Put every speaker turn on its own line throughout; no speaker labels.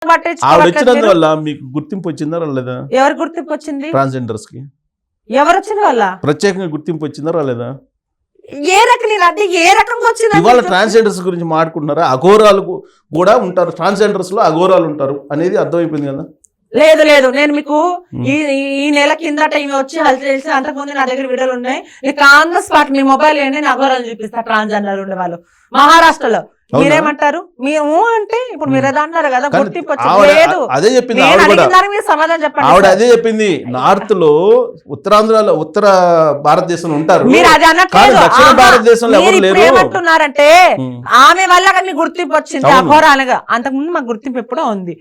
వల్ల మీకు గుర్తింపు వచ్చిందా రాలేదా?
ఎవరు గుర్తింపు వచ్చింది?
ట్రాన్స్జెండర్స్ కి
ఎవరు వచ్చిన వాళ్ళ
ప్రత్యేకంగా గుర్తింపు వచ్చిందా రాలేదా?
ఏ రకంగా వచ్చింది?
ఇవాళ ట్రాన్స్జెండర్స్ గురించి మాట్లాడుకుంటున్నారా? అఘోరాలు కూడా ఉంటారు, ట్రాన్స్జెండర్స్ లో అఘోరాలు ఉంటారు అనేది అర్థమైపోయింది కదా.
లేదు నేను మీకు ఈ నెల కిందట ఇవి వచ్చి హెల్త్ చేసి అంతకుముందు నా దగ్గర వీడియోలు ఉన్నాయి. నీకు on the spot me mobile ఏంటి అఘోరాలు చూపిస్తా. ట్రాన్స్జెండర్ ఉండే వాళ్ళు మహారాష్ట్రలో మీరేమంటారు? మేము అంటే ఇప్పుడు మీరు ఏదో అన్నారు కదా గుర్తింపు లేదు.
అదే చెప్పింది
సమాధానం చెప్పండి.
ఆవిడ అదే చెప్పింది. నార్త్ లో ఉత్తరాంధ్రలో ఉత్తర భారతదేశంలో ఉంటారు, దక్షిణ భారతదేశంలో ఎవరు లేరు.
ఏమంటున్నారంటే ఆమె వల్ల మీకు గుర్తింపు వచ్చింది అఘోరాలుగా. అంతకుముందు మాకు గుర్తింపు ఎప్పుడో ఉంది.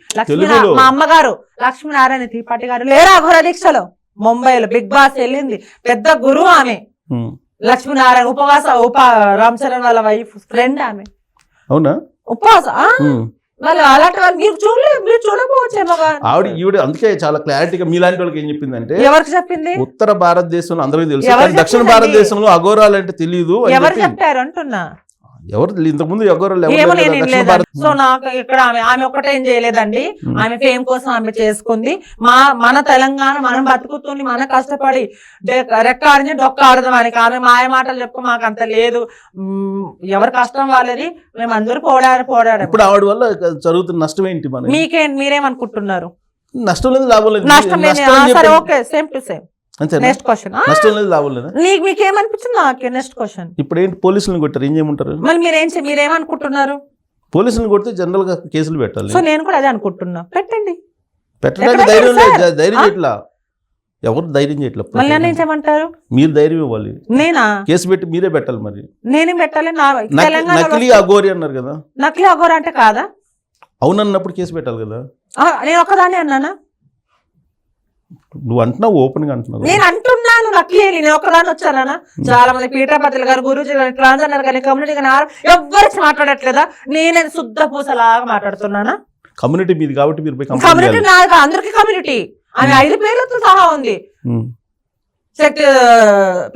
మా అమ్మగారు లక్ష్మీనారాయణ త్రిపాఠి గారు లేరు అఘోర దీక్షలో. ముంబైలో బిగ్ బాస్ వెళ్ళింది, పెద్ద గురువు ఆమె. లక్ష్మీనారాయణ రామ్ చరణ్ వాళ్ళ వైఫ్ ఫ్రెండ్ ఆమె.
అవునా?
ఉపవాస అలాంటి వాళ్ళు మీరు చూడలేదు, మీరు చూడకపోవచ్చేమో.
ఈవిడ అందుకే చాలా క్లారిటీగా మీలాంటి వాళ్ళకి ఏం చెప్పిందంటే,
ఎవరికి చెప్పింది?
ఉత్తర భారతదేశంలో అందరికీ తెలుసు, దక్షిణ భారతదేశంలో అఘోరాలు అంటే తెలియదు.
ఎవరు చెప్పారు అంటున్నా?
ఎవరు ఇంతకుముందు అఘోరాలు?
సో నాకు ఇక్కడ ఆమె ఒక్కటేం చేయలేదండి. ఆమె ఫేమ్ కోసం ఆమె చేసుకుంది. మన తెలంగాణ మనం బతుకుతుంది, మన కష్టపడి రెక్కాడిని డొక్కాడదాం అని. ఆమె మాయ మాటలు చెప్పు మాకు అంత లేదు. ఎవరి కష్టం వాళ్ళది. మేము అందరూ పోరాడు.
ఇప్పుడు ఆవిడ వల్ల జరుగుతున్న నష్టం ఏంటి?
మీరేమనుకుంటున్నారు?
నష్టం లేదు, లాభం లేదు.
నష్టం లేదు. Okay, same to same. Next question.
నష్టం లేదు, లాభం లేదా?
మీకేమనిపించింది? నాకే నెక్స్ట్ క్వశ్చన్.
ఇప్పుడు ఏంటి, పోలీసులను కొట్టారు, ఏం చేయమంటారు?
మళ్ళీ మీరేమనుకుంటున్నారు?
పోలీసులను కొడితే జనరల్ గా కేసులు పెట్టాలి.
సో నేను కూడా అదే అనుకుంటున్నా. పెట్టండి.
పెట్టడానికి ధైర్యం లేదు, ధైర్యం చేయట్లా. ఎవరు ధైర్యం చేయట్లా.
మళ్ళీ ఏం చేయమంటారు?
మీరు ధైర్యం ఇవ్వాలి.
నేనా?
కేసు పెట్టి మీరే పెట్టాలి. మరి
నేనేం పెట్టాలి?
నకిలీ అఘోరి అన్నారు కదా.
నకిలీ అఘోరి అంటే కాదా?
అవునన్నప్పుడు కేసు పెట్టాలి కదా.
నేను ఒక్కదాన్ని అన్నానా?
నువ్వు అంటున్నావు, ఓపెన్ గా అంటున్నావు.
నేను అంటున్నాను నకిలీ. నేను ఒక్కదాన్ని వచ్చానా? చాలా మంది పీఠాపతులు గారు, గురూజీ గారు, ట్రాన్స్జెండర్ గారు, కమ్యూనిటీ గారు ఎవ్వరికి మాట్లాడట్లేదా? నేనే శుద్ధ పూసలాగా మాట్లాడుతున్నానా?
కమ్యూనిటీ మీది కాబట్టి మీరు
కమ్యూనిటీ నాది, అందరికి కమ్యూనిటీ. ఆమె 5 పేర్లతో సహా ఉంది. శక్తి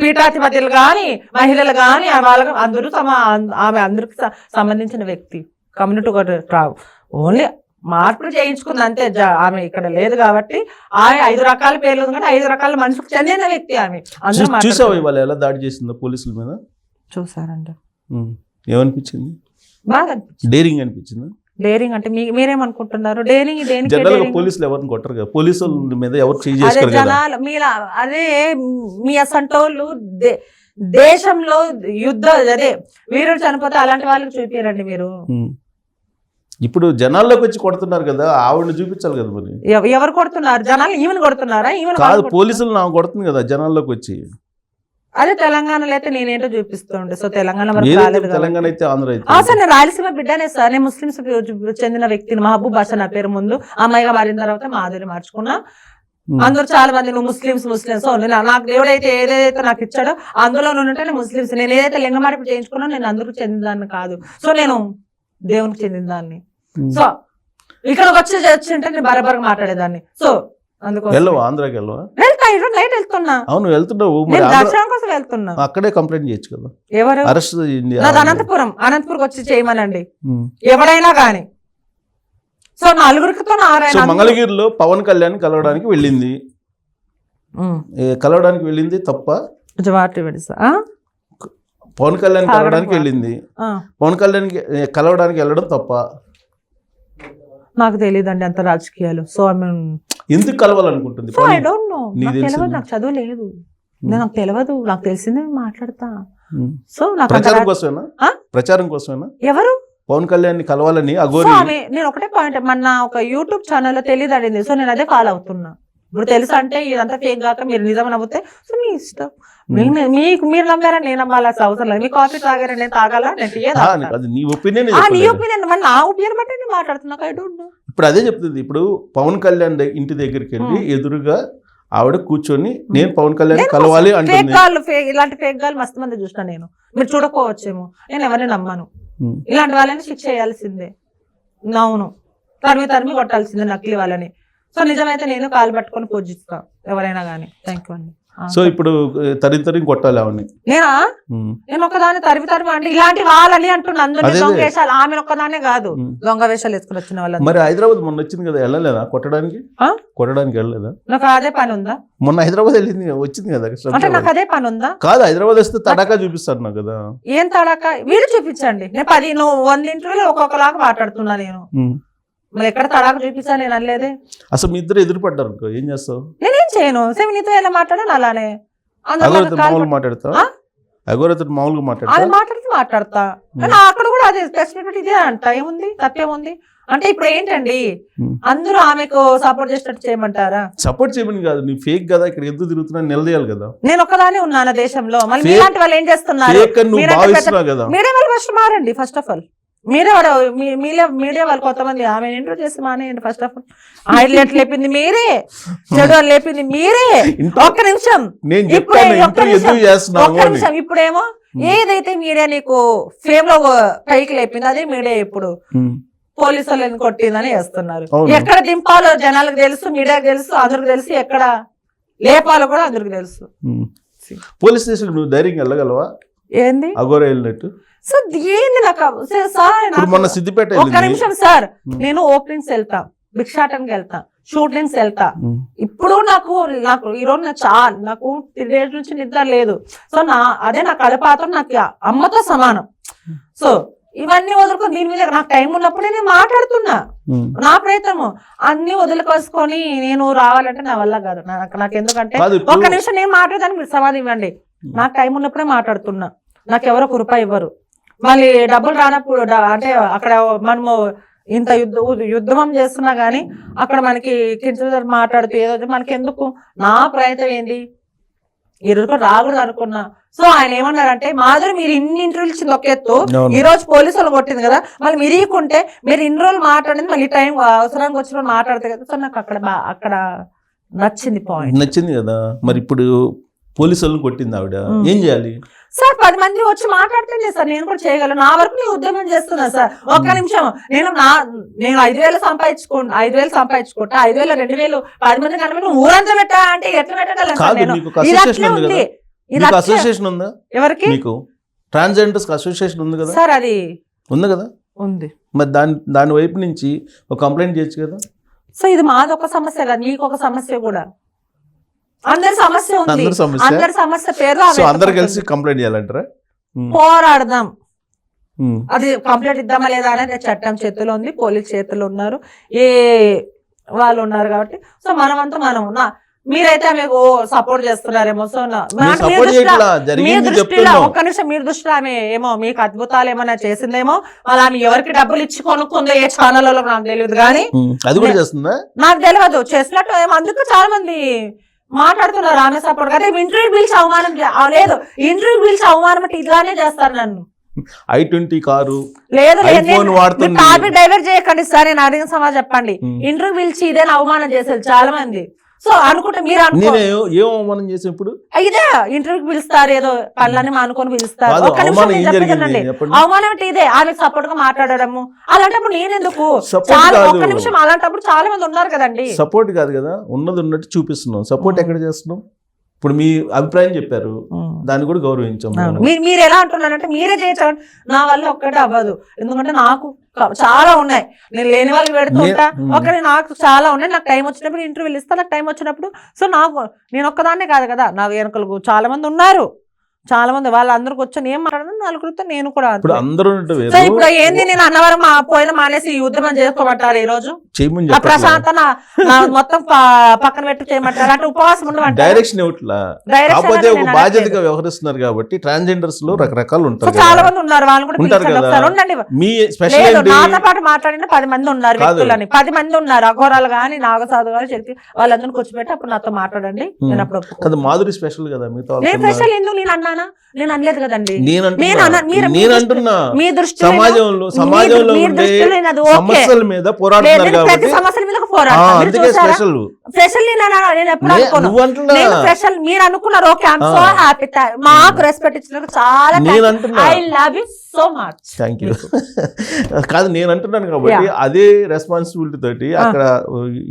పీఠాధిపతులు గాని, మహిళలు గాని, వాళ్ళకి అందరూ ఆమె అందరికి సంబంధించిన వ్యక్తి. కమ్యూనిటీ రావు, ఓన్లీ మార్పులు చేయించుకుంది అంతే. ఆమె ఇక్కడ లేదు కాబట్టి ఆమె 5 రకాల పేర్లు ఉంది కానీ 5 రకాల మనుషులకు చెందిన వ్యక్తి ఆమె.
చూసావా ఇవాళ ఎలా దాడి చేసిందో పోలీసుల మీద?
చూసారండి.
ఏమనిపించింది?
బాగా అనిపించింది.
డేరింగ్ అనిపించింది.
డేరింగ్ అంటే మీరేమనుకుంటున్నారు?
డేరింగ్ పోలీసులు ఎవరిని కొట్టరు కదా, పోలీసుల మీద ఎవరు చేస్తారు
జనాలు మీలా. అదే మీ అసంటోళ్ళు దేశంలో యుద్ధ అదే వీరుడు చనిపోతే అలాంటి వాళ్ళకి చూపించారండి మీరు.
ఇప్పుడు జనాల్లోకి వచ్చి కొడుతున్నారు కదా, ఆవిడని చూపించాలి కదా. మరి
ఎవరు కొడుతున్నారు? జనాలు ఈవెన్ కొడుతున్నారా? ఈవెన్
కాదు, పోలీసులు నాకు కొడుతుంది కదా జనాల్లోకి వచ్చి.
అదే తెలంగాణలో అయితే నేనేంటో చూపిస్తుండే. సో తెలంగాణ
తెలంగాణ అయితే ఆంధ్ర అయితే.
సార్ నేను రాయలసీమ బిడ్డనే సార్. నేను ముస్లింస్ చెందిన వ్యక్తిని. మహబూబ్ బాషా నా పేరు. ముందు అమ్మాయిగా మారిన తర్వాత మాధురి మార్చుకున్నా. అందరూ చాలా మంది నువ్వు ముస్లింస్ నాకు దేవుడైతే ఏదైతే నాకు ఇచ్చాడో అందులో నుండి ముస్లింస్. నేను ఏదైతే లింగమార్పు చేయించుకున్నా నేను అందరికి చెందినదాన్ని కాదు. సో నేను దేవునికి చెందిన దాన్ని. సో ఇక్కడ వచ్చి ఉంటే నేను బరాబర్ మాట్లాడేదాన్ని. సో అందుకోసం
ఆంధ్రాకి
నైట్ వెళ్తున్నా.
అవును, వెళ్తున్నావు.
దర్శనం కోసం వెళ్తున్నా.
అక్కడే కంప్లైంట్ చేయొచ్చు కదా.
ఎవరు? అనంతపురంకి వచ్చి చేయమనండి ఎవరైనా కానీ. సో నలుగురితో
మంగళగిరిలో పవన్ కళ్యాణ్ కలవడానికి వెళ్ళింది తప్ప? పవన్ కళ్యాణ్ కలవడానికి వెళ్ళింది. పవన్ కళ్యాణ్ కలవడానికి వెళ్ళడం తప్ప?
నాకు తెలియదండి అంత రాజకీయాలు. సో
ఎందుకు కలవాలనుకుంటుంది?
I don't know. నాకు తెలియదు, నాకు చదువు లేదు, నాకు తెలియదు. నాకు తెలిసిందే మాట్లాడతా. సో
ప్రచారం కోసమేనా?
ఎవరు
పవన్ కళ్యాణ్ కలవాలని అఘోరి?
నేను ఒకటే పాయింట్, మన ఒక యూట్యూబ్ ఛానల్లో తెలియదు అడిగింది. సో నేను అదే ఫాలో అవుతున్నా. ఇప్పుడు తెలుసు అంటే ఇదంతా ఫేక్ కాక మీరు నిజం నవ్వుతే సో మీ ఇష్టం. మీరు నమ్మారని నేను నమ్మాల్సిన అవసరం లేదు. మీ కాఫీ తాగారని నేను తాగాల?
నీ ఒపీనియన్
నా ఒపీనియన్ బట్టి నేను మాట్లాడుతున్నా. I don't know.
ఇప్పుడు అదే చెప్తుంది. ఇప్పుడు పవన్ కళ్యాణ్ ఇంటి దగ్గరికి వెళ్ళి ఎదురుగా ఆవిడ కూర్చొని నేను పవన్ కళ్యాణ్ కలవాలి అంటే
ఇలాంటి ఫేక్ గాలు మస్తు మంది చూసినా. నేను మీరు చూడకపోవచ్చేమో, నేను ఎవరిని నమ్మాను. ఇలాంటి వాళ్ళని శిక్ష చేయాల్సిందే. అవును, తరిమి కొట్టాల్సిందే నకిలీ వాళ్ళని. సో నిజమైతే నేను కాలు పట్టుకొని పూజిస్తా ఎవరైనా కానీ. థ్యాంక్ యూ అండి.
సో ఇప్పుడు తరి కొట్టాలి అవన్నీ.
నేను ఒకదాన్ని తరిమి అంటే ఇలాంటి వాళ్ళని అంటున్నా. అందరినీ దొంగ వేషాలు, ఆమె ఒక్కదానే కాదు దొంగ వేషాలు వేసుకుని వచ్చిన వాళ్ళు.
మరి హైదరాబాద్ మొన్న వచ్చింది కదా, వెళ్ళలేదా కొట్టడానికి వెళ్ళలేదా?
నాకు అదే పని ఉందా?
మొన్న హైదరాబాద్ వచ్చింది కదా,
అంటే నాకు అదే పని ఉందా?
కాదు, హైదరాబాద్ వస్తే తడాకా చూపిస్తాను నాకు కదా.
ఏం తడాకా? మీరు చూపించండి. నేను 100 ఇంటర్వ్యూలు ఒక్కొక్కలాగా మాట్లాడుతున్నా. నేను మరి ఎక్కడ తడాక చూపించాను? నేను అనలేదే.
అసలు మీ ఇద్దరు ఎదురుపడ్డారు, ఏం చేస్తావు?
నేనేం చేయను. సేమ్ నీతో ఎలా మాట్లాడాను అలానే
మాట్లాడతా, మామూలుగా
మాట్లాడతా. అక్కడ కూడా అదే స్పెసిఫిక్ ఇదే అంట. ఏముంది, తప్పేముంది అంటే? ఇప్పుడు ఏంటండి, అందరూ ఆమెకు సపోర్ట్ చేసినట్టు చేయమంటారా?
సపోర్ట్ చేయమని కాదు, నీ ఫేక్ కదా, ఇక్కడ ఎందుకు తిరుగుతున్నా నిలదీయాలి కదా.
నేను ఒక్కదానే ఉన్నాను దేశంలో, మళ్ళీ మీలాంటి వాళ్ళు ఏం చేస్తున్నారు? మీడియా వాళ్ళు ఫస్ట్ మారండి. ఫస్ట్ ఆఫ్ ఆల్ మీడియా వాళ్ళు కొంతమంది ఆమె ఇంటర్వ్యూ చేసి మానేయండి. ఫస్ట్ ఆఫ్ ఆల్ హైలైట్ లేపింది మీరే, చెడు లేపింది మీరే. ఒక్క నిమిషం, ఇప్పుడేమో ఏదైతే మీడియా నీకు ఫేమ్ లో పైకి లేపింది అదే మీడియా ఇప్పుడు పోలీసు వాళ్ళని కొట్టిందని వేస్తున్నారు. ఎక్కడ దింపాలో జనాలకు తెలుసు, మీడియాకు తెలుసు, అందరికి తెలుసు. ఎక్కడ లేపాలో కూడా అందరికి తెలుసు.
పోలీస్ స్టేషన్ నువ్వు ధైర్యంగా వెళ్ళగలవా?
ఏంది
అఘోరా వెళ్ళినట్టు?
సో ఏంది నాకు ఒక్క నిమిషం సార్, నేను ఓపెనింగ్స్ వెళ్తా, భిక్షాటనకి వెళ్తా, షూటింగ్స్ వెళ్తా. ఇప్పుడు నాకు ఈరోజు నాకు 3 days నుంచి నిద్ర లేదు. సో అదే నా కడపాత్రం నాకు అమ్మతో సమానం. సో ఇవన్నీ వదులుకొని దీని మీద నాకు టైం ఉన్నప్పుడే నేను మాట్లాడుతున్నా. నా ప్రయత్నము అన్ని వదులుకోసుకొని నేను రావాలంటే నా వల్ల కాదు. నాకు ఎందుకంటే ఒక్క నిమిషం నేను మాట్లాడదానికి మీరు సమాధి ఇవ్వండి. నాకు టైం ఉన్నప్పుడే మాట్లాడుతున్నా. నాకు ఎవరో ఒక రూపాయి ఇవ్వరు. మళ్ళీ డబ్బులు రానప్పుడు అంటే అక్కడ మనము ఇంత యుద్ధం చేస్తున్నా గానీ అక్కడ మనకి కింద మాట్లాడుతూ ఏదో మనకి ఎందుకు? నా ప్రయత్నం ఏంది, ఈ రోజు రాకూడదు అనుకున్నా. సో ఆయన ఏమన్నారంటే, మాధురి మీరు ఇన్ని ఇంటర్వ్యూలు ఇచ్చింది ఒక ఎత్తు, ఈ రోజు పోలీసు వాళ్ళు కొట్టింది కదా, మళ్ళీ మీరు ఇవ్వకుంటే మీరు ఇన్ని రోజులు మాట్లాడింది మళ్ళీ టైం అవసరానికి వచ్చిన మాట్లాడితే కదా. సో నాకు అక్కడ నచ్చింది, పాయింట్
నచ్చింది కదా. మరి ఇప్పుడు పోలీసు వాళ్ళని కొట్టింది ఆవిడ, ఏం చేయాలి
సార్? 10 మంది వచ్చి మాట్లాడితేనే సార్ నేను కూడా చేయగలను. నా వరకు నేను ఉద్యమం చేస్తున్నా సార్. ఒక్క నిమిషం, నేను 5,000 సంపాదించుకుంటా, 5,000, 2,000, 10 మంది కనుక ఊరంతా పెట్టా అంటే ఎట్లా పెట్టగలను?
అసోసియేషన్ ఉందా
ఎవరికి?
మీకు ట్రాన్స్జెండర్స్ అసోసియేషన్ ఉంది కదా
సార్? అది
ఉంది కదా, ఉంది. మరి దాని వైపు నుంచి ఒక కంప్లైంట్ చేయొచ్చు కదా.
సో ఇది మాది ఒక సమస్య కదా, మీకు ఒక సమస్య కూడా, అందరి సమస్య ఉంది. అందరి సమస్య పేరు
అందరు కలిసి కంప్లైంట్ చేయాలంటారా?
పోరాడదాం. అది కంప్లైంట్ ఇద్దామా లేదా అనేది చట్టం చేతిలో ఉంది, పోలీస్ చేతిలో ఉన్నారు, ఏ వాళ్ళు ఉన్నారు కాబట్టి. సో మనమంతా మనం మీరైతే మీకు సపోర్ట్ చేస్తున్నారేమో. సో మీ దృష్టిలో ఒక్క నిమిషం, మీ దృష్టిలో ఆమె ఏమో మీకు అద్భుతాలు ఏమైనా చేసిందేమో, మళ్ళీ ఆమె ఎవరికి డబ్బులు ఇచ్చి కొనుక్కుందో ఏ ఛానల్లో నాకు తెలియదు, కానీ నాకు తెలియదు చేసినట్టు ఏమో. అందుకు చాలా మంది మాట్లాడుతున్నారు ఆమె సపోర్ట్ కదా. ఇంటర్వ్యూ పిలిచి అవమానం లేదు, ఇంటర్వ్యూ పిలిచి అవమానం అంటే ఇట్లానే చేస్తారు నన్ను.
i20 కారు
లేదు, టాపిక్ డైవర్ట్ చేయకండి సార్. నేను అడిగిన సమాజం చెప్పండి. ఇంటర్వ్యూ పిలిచి ఇదే అవమానం చేశారు చాలా మంది. సో అనుకుంటే మీరు
అవమానం చేసి ఇప్పుడు
ఇదే ఇంటర్వ్యూకి పిలుస్తారు, ఏదో పనులని అనుకొని పిలుస్తారు. ఒక్క నిమిషం చెప్తుందండి, అవమానం అంటే ఇదే ఆమెకు సపోర్ట్ గా మాట్లాడము. అలాంటప్పుడు నేనెందుకు? ఒక్క నిమిషం, అలాంటప్పుడు చాలా మంది ఉన్నారు కదండి.
సపోర్ట్ కాదు కదా, ఉన్నది ఉన్నట్టు చూపిస్తున్నాం. సపోర్ట్ ఎక్కడ చేస్తున్నాం? ఇప్పుడు మీ అభిప్రాయం చెప్పారు, దాన్ని కూడా గౌరవించాం.
మీరు ఎలా అంటున్నారంటే మీరే చేయొచ్చు, నా వల్ల ఒక్కటే అవ్వదు. ఎందుకంటే నాకు చాలా ఉన్నాయి, నేను లేని వాళ్ళకి పెడుతుంటా. ఒకరి నాకు చాలా ఉన్నాయి. నాకు టైం వచ్చినప్పుడు ఇంటర్వ్యూలు ఇస్తా, నాకు టైం వచ్చినప్పుడు. సో నేను ఒక్కదాన్నే కాదు కదా, నాకు వెనకలకు చాలా మంది ఉన్నారు. చాలా మంది వాళ్ళందరికి వచ్చాను ఏం మాట్లాడదు నలుగురితో నేను కూడా. ఇప్పుడు ఏంది, నేను అన్నవరం పోయిన మానేసి ఉద్యమం చేసుకోమంటారు ఈ రోజు? ప్రశాంత మొత్తం పక్కన పెట్టి చేయమంటారు అంటే ఉపవాసం ఉండమంటారు.
డైరెక్షన్ బాధ్యతగా వ్యవహరిస్తున్నారు కాబట్టి ట్రాన్స్జెండర్స్ లో రకరకాలు ఉంటారు,
చాలా మంది ఉన్నారు. వాళ్ళు కూడా ఉండండి, నాతో పాటు మాట్లాడిన 10 మంది ఉన్నారు వ్యక్తులని, 10 మంది ఉన్నారు. అఘోరాలు గాని, నాగసాధు గాని, శక్తి వాళ్ళందరినీ కూర్చోబెట్టి అప్పుడు నాతో మాట్లాడండి. నేను అప్పుడు
మాధురి స్పెషల్ కదా,
నేను స్పెషల్ ఎందుకు నేను అన్నా అన్నానా? నేను అనలేదు కదండి.
నేను అంటున్నా
మీ దృష్టిలో
సమాజంలో ఉండే సమస్యల మీద పోరాడుతున్నారు కాబట్టి
సమస్యల మీద పోరాడుతున్నారు. స్పెషల్ నేను ఎప్పుడు అనుకోను. స్పెషల్ మీరు అనుకున్నారు. Okay, I'm so happy. మాకు రెస్పెక్ట్ ఇచ్చినందుకు చాలా I love you so much.
Thank you. కాదు, నేను అంటున్నాను కాబట్టి అదే రెస్పాన్సిబిలిటీ తోటి అక్కడ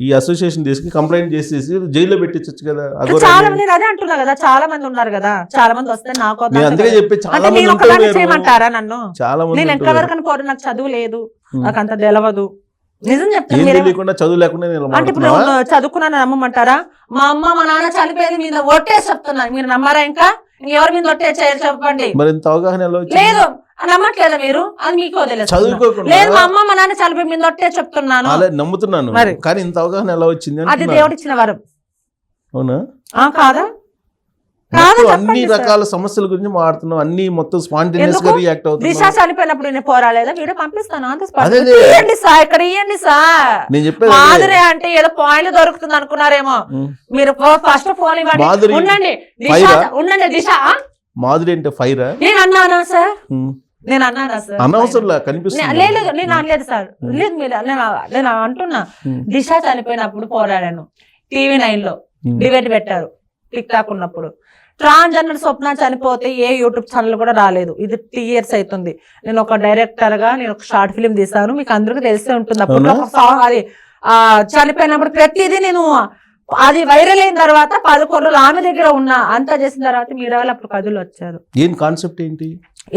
ఈ అసోసియేషన్ తీసుకు కంప్లైంట్ చేసేసి జైల్లో పెట్టించచ్చు కదా.
చాలా మంది అదే అంటున్నా కదా, చాలా మంది ఉన్నారు కదా, చాలా మంది వస్తే నాకు
అందుకే చెప్పి చాలా
మంది చేయమంటారా నన్ను?
చాలా మంది
నేను ఎంతవరకు పోరు, నాకు చదువు లేదు, నాకు అంత తెలవదు. నిజం చెప్తాను.
చదువు లేకుండా
అంటే ఇప్పుడు చదువుకున్నాను నమ్మమంటారా? మా అమ్మ మా నాన్న చనిపోయేది మీద ఒట్టేసి చెప్తున్నాను. మీరు నమ్మారా? ఇంకా ఎవరి మీద ఒట్టే చెప్పండి.
మరి ఇంత అవగాహన
లేదు, నమ్మట్లేదా మీరు? అది మీకు వదిలేదు. లేదు, మా అమ్మ మా నాన్న చనిపోయి మీద ఒట్టే చెప్తున్నాను.
నమ్ముతున్నాను, కానీ ఇంత అవగాహన ఎలా వచ్చింది?
అది దేవుడు ఇచ్చిన వరం.
అవునా
కాదా?
అన్ని రకాల సమస్యల గురించి మాట్లాడుతున్నాం, అన్ని మొత్తం స్పాంటేనియస్ గా రియాక్ట్ అవుతుంది.
దిశ చనిపోయినప్పుడు నేను పోరాలేదా? వీడియో పంపిస్తాను. ఇక్కడ ఇవ్వండి సార్.
నేను చెప్పేది
మాధురి అంటే ఏదో పాయింట్ దొరుకుతుంది అనుకున్నారేమో మీరు. ఫస్ట్ ఫోన్ ఇవ్వండి. ఉండండి దిశ.
మాధురి అంటే ఫైరా?
నేను అన్నానా సార్? నేను అన్నానా సార్?
అనవసరంలా కనిపిస్తుంది.
లేదు, నేను అనలేదు సార్. లేదు, మీరు నేను అంటున్నా. దిశ చనిపోయినప్పుడు పోరాడాను. TV9 లో డిబేట్ పెట్టారు టిక్ టాక్ ఉన్నప్పుడు. ట్రాన్స్జెండర్ స్వప్న చనిపోతే ఏ యూట్యూబ్ ఛానల్ కూడా రాలేదు. ఇది 3 years అవుతుంది. నేను ఒక డైరెక్టర్ గా నేను ఒక షార్ట్ ఫిల్మ్ తీసాను, మీకు అందరికీ తెలిసే ఉంటుంది. అప్పుడు ఒక సాంగ్ అది చనిపోయినప్పుడు ప్రతిదీ నేను అది వైరల్ అయిన తర్వాత 11 రోజులు ఆమె దగ్గర ఉన్నా, అంతా చేసిన తర్వాత మీడియా వాళ్ళు అప్పుడు కథలు వచ్చారు.
ఏం కాన్సెప్ట్ ఏంటి?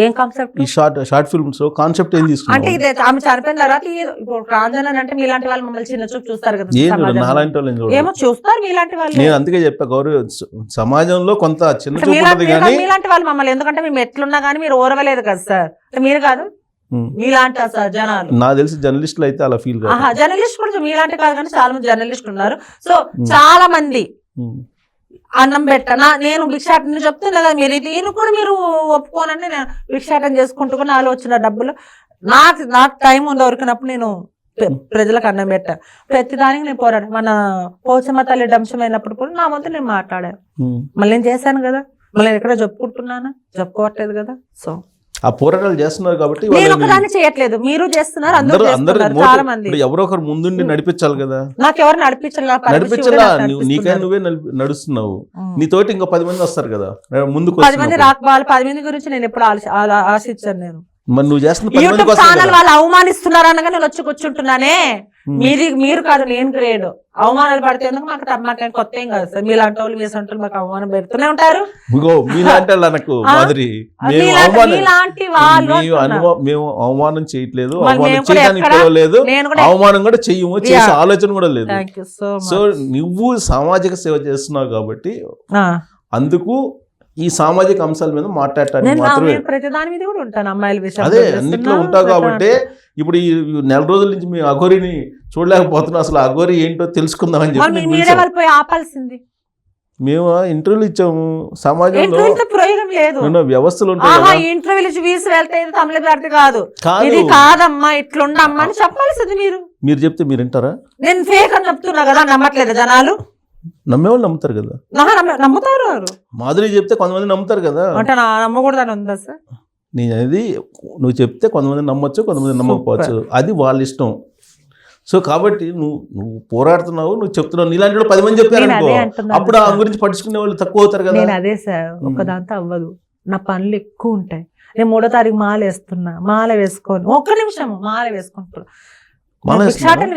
ఏం కాన్సెప్ట్?
ఈ షార్ట్ ఫిల్మ్స్ కాన్సెప్ట్ ఏం తీసుకున్నారు?
అంటే ఇది ఆమె చనిపోయిన తర్వాత ఇప్పుడు ట్రాన్స్జెండర్ అంటే మీలాంటి వాళ్ళు మమ్మల్ని చిన్న చూపు చూస్తారు కదా. ఏమో చూస్తారు మీలాంటి వాళ్ళు.
నేను అందుకే చెప్పా, గౌరవ సమాజంలో కొంత చిన్న చూపు
మీలాంటి వాళ్ళు మమ్మల్ని. ఎందుకంటే మేము ఎట్లున్నా కానీ మీరు ఓరవలేదు కదా సార్. మీరు కాదు, మీలాంటి జనాలు.
నాకు తెలిసి జర్నలిస్టులు అయితే అలా ఫీల్ కాదు.
జర్నలిస్ట్ కూడా మీలాంటి కాదు కానీ చాలా మంది జర్నలిస్టులు ఉన్నారు. సో చాలా మంది అన్నం పెట్టనా నేను భిక్షాటన చెప్తున్నా కదా. మీరు దీన్ని కూడా మీరు ఒప్పుకోనండి. నేను భిక్షాటన చేసుకుంటూ నాలో వచ్చిన డబ్బులు నాకు టైం ఉంది దొరికినప్పుడు నేను ప్రజలకు అన్నం పెట్టా. ప్రతిదానికి నేను పోరాడు. మన పోచమ్మ తల్లి డంశమైనప్పుడు కూడా నా వంతు నేను మాట్లాడాను. మళ్ళీ నేను చేశాను కదా, మళ్ళీ నేను ఎక్కడ చెప్పుకుంటున్నానా? చెప్పుకోవట్లేదు కదా. సో
ఆ పోరాటాలు చేస్తున్నారు కాబట్టి
నేను ఒకదాన్ని చేయట్లేదు, మీరు చేస్తున్నారు, అందరూ చాలా మంది.
ఎవరో ఒకరు ముందుండి నడిపించాలి కదా.
నాకు ఎవరు నడిపించాలా?
నీకైనా నువ్వే నడుస్తున్నావు, నీతోటి ఇంకా 10 మంది వస్తారు కదా ముందుకు.
10 మంది రాకపోవాలి. 10 మంది గురించి నేను ఎప్పుడు ఆశించాను. నేను
మరి నువ్వు చేస్తున్న
యూట్యూబ్ ఛానల్ వాళ్ళు అవమానిస్తున్నారు అనగా నేను వచ్చి కూర్చుంటున్నానే. మీరు కాదు, నేను గ్రేడ్. అవమానాలు పడితే మాకు కొత్త ఏం కాదు సార్. మీలాంటి వాళ్ళు మీ సొంటలు మాకు అవమానం పెడుతూనే ఉంటారు.
మేము అవమానం చేయట్లేదు, అవమానం కూడా చెయ్యము, చేసే ఆలోచన కూడా లేదు. సో నువ్వు సామాజిక సేవ చేస్తున్నావు కాబట్టి అందుకు ఈ సామాజిక అంశాల మీద మాట్లాడటానికి మాత్రమే.
ప్రతిదాని మీద కూడా ఉంటాను, అమ్మాయిల విషయం
అదే అన్నిట్లో ఉంటావు కాబట్టి ఇప్పుడు ఈ 4 రోజుల నుంచి మీ అఘోరిని చూడలేకపోతున్నాం. అసలు అఘోరి ఏంటో తెలుసుకుందాం అని చెప్పి
ఆపాల్సింది.
మేము ఇంటర్వ్యూలు ఇచ్చాము. సమాజంలో
ప్రయోగం లేదు,
వ్యవస్థలు
ఇంటర్వ్యూలు వీసి వెళ్తే తమిళ పార్టీ కాదు, ఇది కాదమ్మా ఇట్లుండమ్మా అని చెప్పాల్సింది.
మీరు చెప్తే మీరు వింటారా?
నేను ఫేక్ అని చెప్తున్నా కదా, నమ్మట్లేదు జనాలు.
నమ్మేవాళ్ళు నమ్ముతారు కదా.
నమ్ముతారు.
మాధురి చెప్తే కొంతమంది నమ్ముతారు కదా.
అంటే నమ్మకూడదని ఉందా సార్?
నేను అనేది నువ్వు చెప్తే కొంతమంది నమ్మొచ్చు, కొంతమంది నమ్మకపోవచ్చు, అది వాళ్ళ ఇష్టం. సో కాబట్టి నువ్వు పోరాడుతున్నావు, నువ్వు చెప్తున్నావు. నీలాంటి 10 మంది చెప్పారు అనుకో, అప్పుడు ఆ గురించి పట్టించుకునే వాళ్ళు తక్కువ అవుతారు కదా.
నేను అదే సార్, ఒకదాంతో అవ్వదు. నా పనులు ఎక్కువ ఉంటాయి. నేను 3వ తారీఖు మాల వేస్తున్నా, మాల వేసుకొని ఒక్క నిమిషం మాల వేసుకుంటున్నా.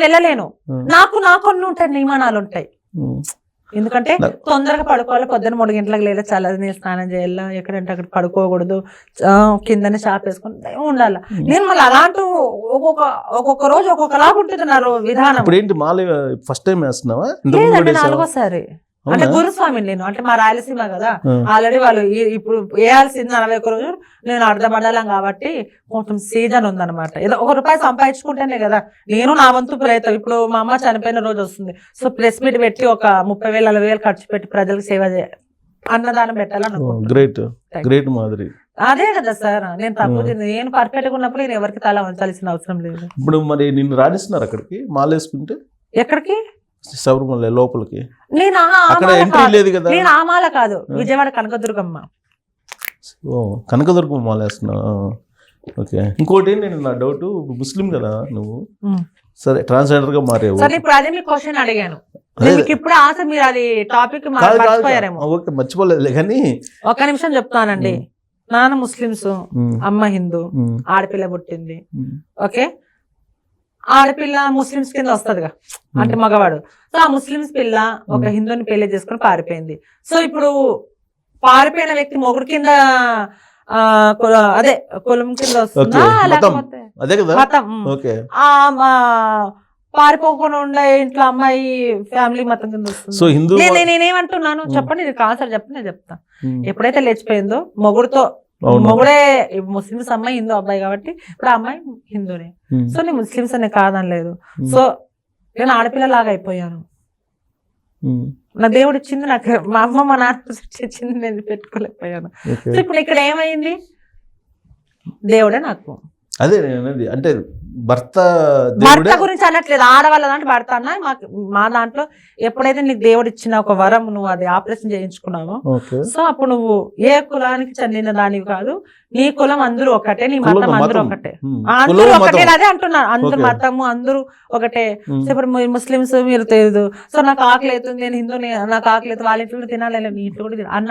వెళ్ళలేను. నాకు కొన్ని ఉంటాయి, నియమానాలు ఉంటాయి. ఎందుకంటే తొందరగా పడుకోవాలి. పొద్దున్న 3 గంటలకు లేదా చల్లని స్నానం చేయాలా, ఎక్కడంటే అక్కడ పడుకోకూడదు, కిందనే షాప్ వేసుకొని ఉండాలి. నేను మళ్ళీ అలాంటి ఒక్కొక్క రోజు ఒక్కొక్కలాగా ఉంటుంది నా విధానం.
ఇప్పుడు ఏంటి మాల ఫస్ట్ టైం వేస్తున్నావా?
4వసారి. అంటే గురుస్వామి నేను, అంటే మా రాయలసీమ కదా, ఆల్రెడీ వాళ్ళు ఇప్పుడు వేయాల్సింది 41 రోజులు. నేను అర్ధమండలం కాబట్టి కొంచెం సీజన్ ఉందన్నమాట. ఏదో ₹1 సంపాదించుకుంటేనే కదా నేను నా వంతు ప్రయత్నం. ఇప్పుడు మా అమ్మ చనిపోయిన రోజు వస్తుంది. సో ప్రెస్ మీట్ పెట్టి ఒక 30,000-40,000 ఖర్చు పెట్టి ప్రజలకు సేవ చేయాలి, అన్నదానం పెట్టాలని. అదే కదా సార్, నేను తప్పు నేను పర్ఫెక్ట్ గా ఉన్నప్పుడు నేను ఎవరికి తల వంచాల్సిన అవసరం లేదు.
ఇప్పుడు మరి నిన్ను రాణిస్తున్నారు అక్కడికి మాలేసుకుంటే?
ఎక్కడికి?
శబరిమల లోపలికి.
నేను
అక్కడ ఎంట్రీ లేదు కదా.
నేను ఆమాల కాదు, విజయవాడ కనకదుర్గమ్మ.
ఓ కనకదుర్గం మాల వేస్తున్నావు. ఓకే. ఇంకోటి నేను నా డౌట్, ముస్లిం కదా నువ్వు, సరే ట్రాన్స్జెండర్ గా మారేవు.
సరే ఇప్పుడు అదే మీ క్వశ్చన్ అడిగాను. మీకు ఇప్పుడు ఆశ మీరు అది టాపిక్ మర్చిపోయారేమో.
ఓకే మర్చిపోలేదు కానీ
ఒక నిమిషం చెప్తానండి. నాన్న ముస్లిమ్స్, అమ్మ హిందూ, ఆడపిల్ల పుట్టింది. ఓకే, ఆడపిల్ల ముస్లిమ్స్ కింద వస్తుందిగా, అంటే మగవాడు. సో ఆ ముస్లిమ్స్ పిల్ల ఒక హిందూని పెళ్లి చేసుకుని పారిపోయింది. సో ఇప్పుడు పారిపోయిన వ్యక్తి మొగుడు కింద అదే కులం కింద వస్తుందా లేకపోతే
అదే కదా
మతం?
ఓకే.
పారిపోకుండా ఉండే ఇంట్లో అమ్మాయి ఫ్యామిలీ మతం కింద వస్తుంది.
సో హిందూ
నేనేమంటున్నాను చెప్పండి, నేను కాన్సర్ చెప్పండి, నేను చెప్తా. ఎప్పుడైతే లేచిపోయిందో మొగుడుతో, మొగుడే ముస్లిమ్స్ అమ్మాయి హిందూ అబ్బాయి కాబట్టి ఇప్పుడు ఆ అమ్మాయి హిందూనే. సో నేను ముస్లిమ్స్ అనే కాదని లేదు. సో నేను ఆడపిల్లలాగా అయిపోయాను. నా దేవుడు ఇచ్చింది నాకు, మా అమ్మ మా నాన్న ఇచ్చింది నేను పెట్టుకోలేకపోయాను. సో ఇప్పుడు ఇక్కడ ఏమైంది, దేవుడే నాకు.
అదే అంటే భర్త
గురించి అనట్లేదు, ఆడవాళ్ళ దాంట్లో భర్త అన్న. మా దాంట్లో ఎప్పుడైతే నీకు దేవుడు ఇచ్చిన ఒక వరం, నువ్వు అది ఆపరేషన్ చేయించుకున్నావో, సో అప్పుడు నువ్వు ఏ కులానికి చెందిన దానివి కాదు, నీ కులం అందరూ ఒకటే, నీ మతం అందరూ ఒకటే, అందరూ ఒకటే. అదే అంటున్నారు, అందరు మతము అందరూ ఒకటే. సో ఇప్పుడు ముస్లిమ్స్ మీరు తెలియదు, సో నాకు ఆకలి అవుతుంది, నేను హిందూని, నాకు ఆకలి అవుతుంది, వాళ్ళ ఇంట్లో తినాలి, నీ ఇంట్లో కూడా అన్న